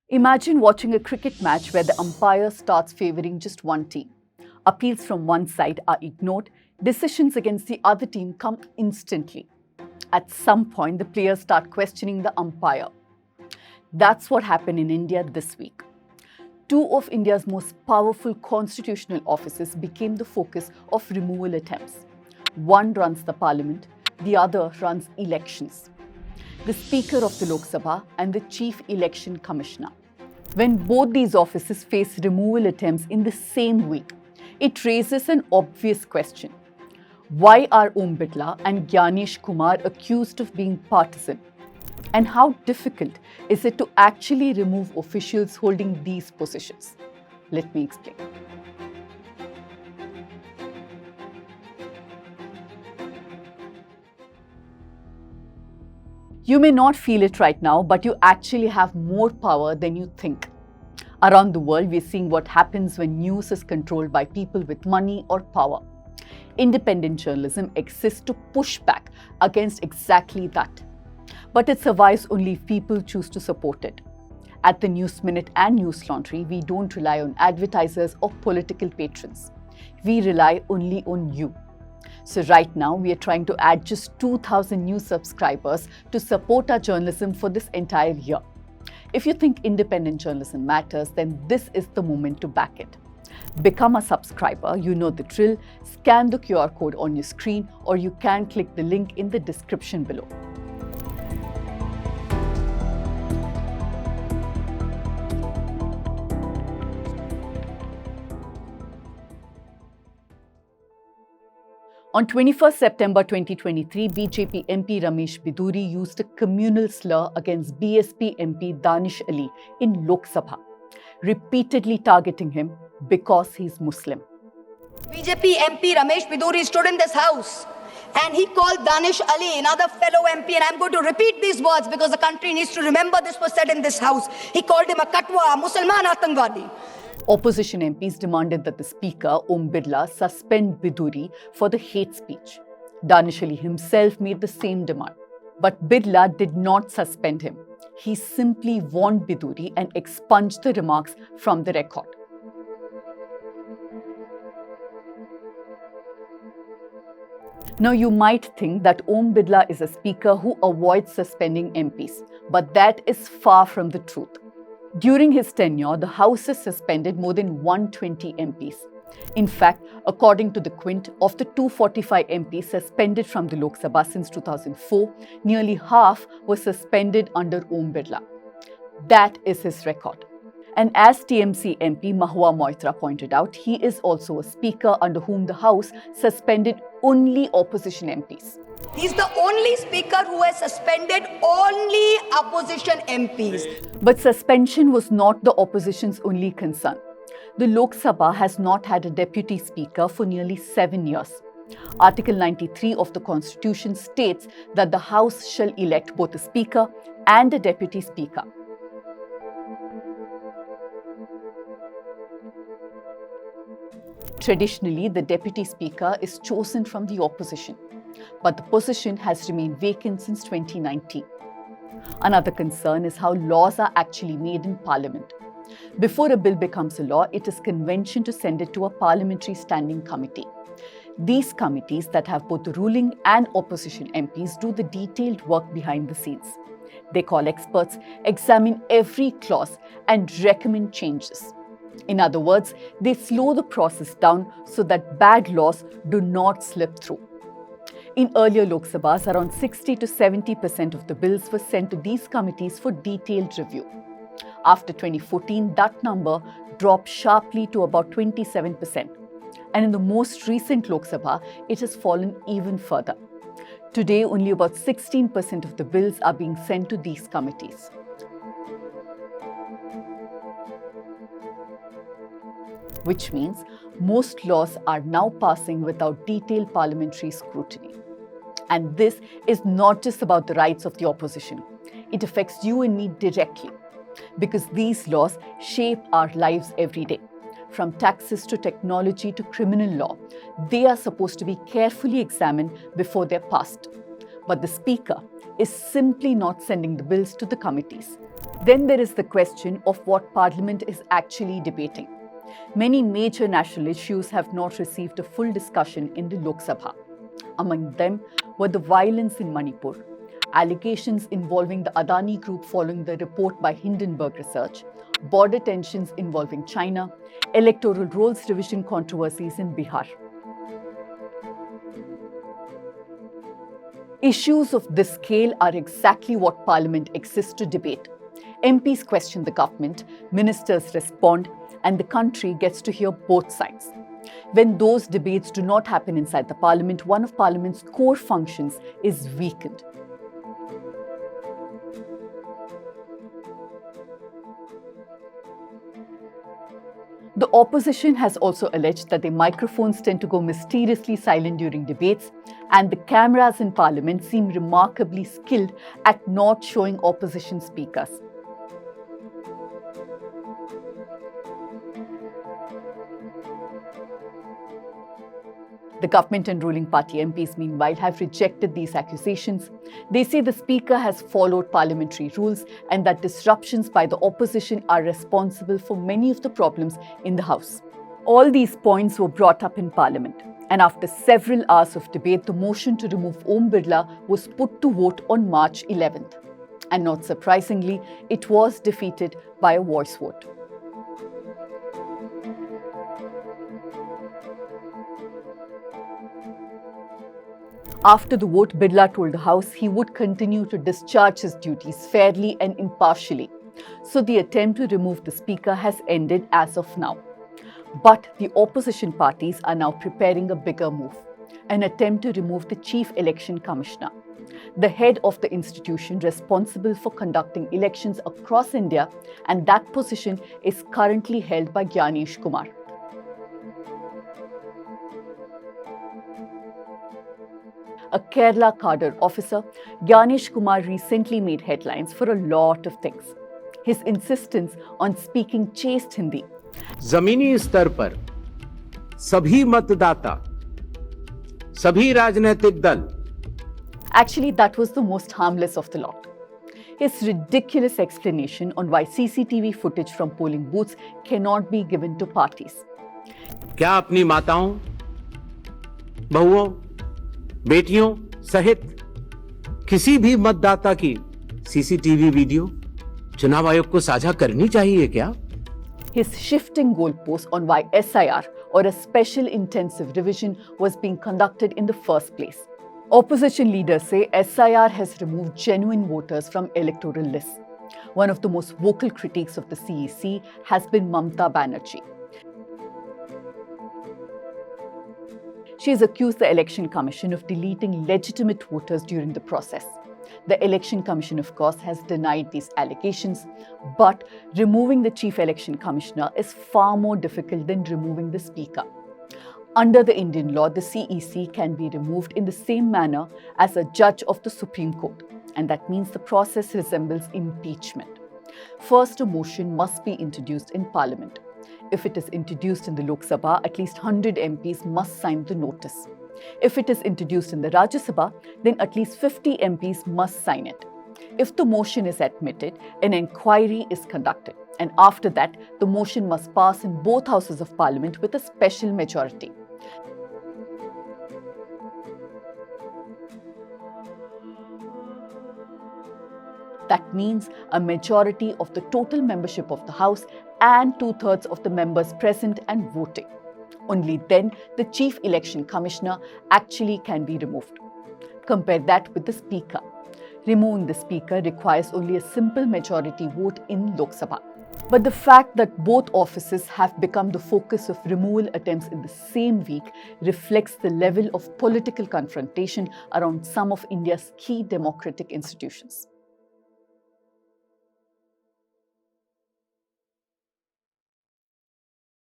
Imagine watching a cricket match where the umpire starts favouring just one team. Appeals from one side are ignored, decisions against the other team come instantly. At some point, the players start questioning the umpire. That's what happened in India this week. Two of India's most powerful constitutional offices became the focus of removal attempts. One runs the parliament, the other runs elections. The Speaker of the Lok Sabha and the Chief Election Commissioner. When both these offices face removal attempts in the same week, it raises an obvious question. Why are Om Birla and Gyanesh Kumar accused of being partisan? And how difficult is it to actually remove officials holding these positions? Let me explain. You may not feel it right now, but you actually have more power than you think. Around the world, we're seeing what happens when news is controlled by people with money or power. Independent journalism exists to push back against exactly that. But it survives only if people choose to support it. At the News Minute and News Laundry, we don't rely on advertisers or political patrons. We rely only on you. So right now, we are trying to add just 2,000 new subscribers to support our journalism for this entire year. If you think independent journalism matters, then this is the moment to back it. Become a subscriber, you know the drill. Scan the QR code on your screen, or you can click the link in the description below. On 21st September 2023, BJP MP Ramesh Biduri used a communal slur against BSP MP Danish Ali in Lok Sabha, repeatedly targeting him because he's Muslim. BJP MP Ramesh Biduri stood in this house and he called Danish Ali, another fellow MP, and I'm going to repeat these words because the country needs to remember this was said in this house. He called him a katwa, a Musliman Atangwadi. Opposition MPs demanded that the Speaker, Om Birla, suspend Biduri for the hate speech. Danish Ali himself made the same demand. But Birla did not suspend him. He simply warned Biduri and expunged the remarks from the record. Now, you might think that Om Birla is a speaker who avoids suspending MPs, but that is far from the truth. During his tenure, the House has suspended more than 120 MPs. In fact, according to the Quint, of the 245 MPs suspended from the Lok Sabha since 2004, nearly half were suspended under Om Birla. That is his record. And as TMC MP Mahua Moitra pointed out, he is also a speaker under whom the House suspended only opposition MPs. He's the only speaker who has suspended only opposition MPs. But suspension was not the opposition's only concern. The Lok Sabha has not had a deputy speaker for nearly 7 years. Article 93 of the Constitution states that the House shall elect both a speaker and a deputy speaker. Traditionally, the deputy speaker is chosen from the opposition, but the position has remained vacant since 2019. Another concern is how laws are actually made in Parliament. Before a bill becomes a law, it is convention to send it to a parliamentary standing committee. These committees that have both the ruling and opposition MPs do the detailed work behind the scenes. They call experts, examine every clause, and recommend changes. In other words, they slow the process down so that bad laws do not slip through. In earlier Lok Sabhas, around 60 to 70% of the bills were sent to these committees for detailed review. After 2014, that number dropped sharply to about 27%. And in the most recent Lok Sabha, it has fallen even further. Today, only about 16% of the bills are being sent to these committees. Which means most laws are now passing without detailed parliamentary scrutiny. And this is not just about the rights of the opposition. It affects you and me directly, because these laws shape our lives every day. From taxes to technology to criminal law, they are supposed to be carefully examined before they're passed. but the Speaker is simply not sending the bills to the committees. Then there is the question of what Parliament is actually debating. Many major national issues have not received a full discussion in the Lok Sabha. Among them were the violence in Manipur, allegations involving the Adani Group following the report by Hindenburg Research, border tensions involving China, electoral rolls revision controversies in Bihar. Issues of this scale are exactly what Parliament exists to debate. MPs question the government, ministers respond, and the country gets to hear both sides. When those debates do not happen inside the Parliament, one of Parliament's core functions is weakened. The opposition has also alleged that the microphones tend to go mysteriously silent during debates, and the cameras in Parliament seem remarkably skilled at not showing opposition speakers. The government and ruling party MPs, meanwhile, have rejected these accusations. They say the Speaker has followed parliamentary rules and that disruptions by the opposition are responsible for many of the problems in the House. All these points were brought up in Parliament, and after several hours of debate, the motion to remove Om Birla was put to vote on March 11th. And not surprisingly, it was defeated by a voice vote. After the vote, Birla told the House he would continue to discharge his duties fairly and impartially. So the attempt to remove the Speaker has ended as of now. But the opposition parties are now preparing a bigger move, an attempt to remove the Chief Election Commissioner, the head of the institution responsible for conducting elections across India, and that position is currently held by Gyanesh Kumar. A Kerala cadre officer, Gyanesh Kumar recently made headlines for a lot of things. His insistence on speaking chaste Hindi, जमीनी स्तर पर सभी मतदाता, सभी राजनीतिक दल. Actually, that was the most harmless of the lot. His ridiculous explanation on why CCTV footage from polling booths cannot be given to parties. क्या अपनी माताओं, बहुओं, बेटियों सहित किसी भी मतदाता की सीसीटीवी वीडियो चुनाव आयोग को साझा करनी चाहिए क्या? His shifting goalposts on why SIR or a special intensive revision was being conducted in the first place. Opposition leaders say SIR has removed genuine voters from electoral lists. One of the most vocal critics of the CEC has been Mamata Banerjee. She has accused the Election Commission of deleting legitimate voters during the process. The Election Commission, of course, has denied these allegations, but removing the Chief Election Commissioner is far more difficult than removing the Speaker. Under the Indian law, the CEC can be removed in the same manner as a judge of the Supreme Court, and that means the process resembles impeachment. First, a motion must be introduced in Parliament. If it is introduced in the Lok Sabha, at least 100 MPs must sign the notice. If it is introduced in the Rajya Sabha, then at least 50 MPs must sign it. If the motion is admitted, an inquiry is conducted, and after that, the motion must pass in both houses of Parliament with a special majority. That means a majority of the total membership of the House and 2/3 of the members present and voting. Only then the Chief Election Commissioner actually can be removed. Compare that with the Speaker. Removing the Speaker requires only a simple majority vote in Lok Sabha. But the fact that both offices have become the focus of removal attempts in the same week reflects the level of political confrontation around some of India's key democratic institutions.